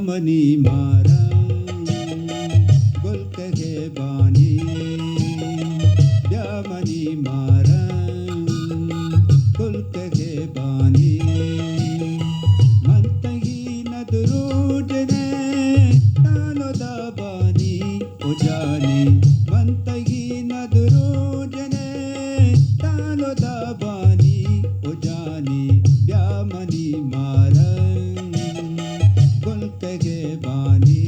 mani marang gulk ge bani mani marang gulk ge bani mantagi nadrujne talo da bani ujani mantagi nadrujne talo da bani ujani mani marang gulk ge bani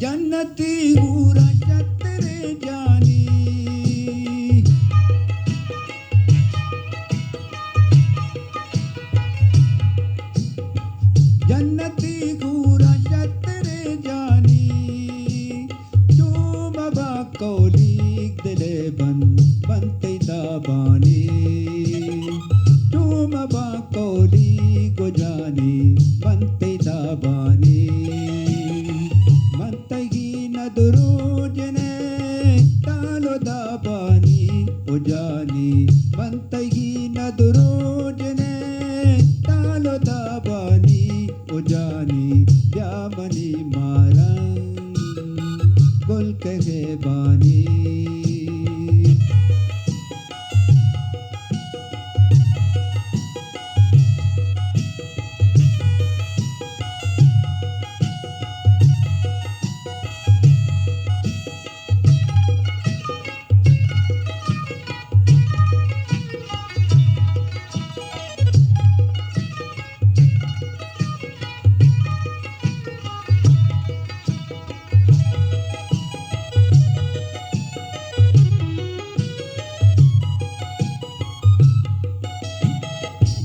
जन्नती हूरा चतरे जानी जन्नती हूरा चतरे जानी चूम बा कौलीक दिले बनते दाबानी चूम बा कौलीक जानी बनते दाबानी mantagi nadrujne talo da bani ujani mantagi nadrujne talo da bani ujani mani marang gulk ge bani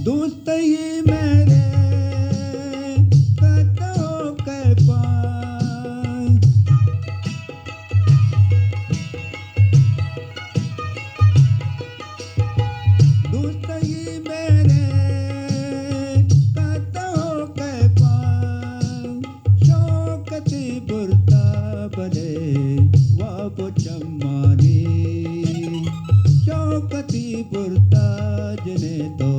दोस्त ही मेरे कदों के पास दोस्त ही मेरे कदों के पास शौकती बुरता बने वाबो चम्मानी शौकती बुरता जने तो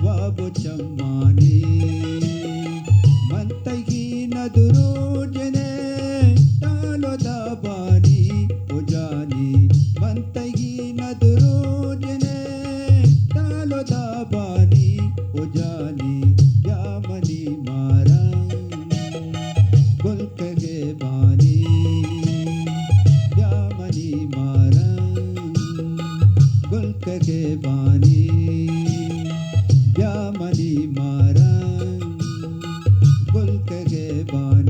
वाबो चम्मानी mantagi nadrujne talo da bani ujani mantagi nadrujne talo da bani ujani mani marang gulk ge bani mani marang gulk ge bani mani marang gulk ge bani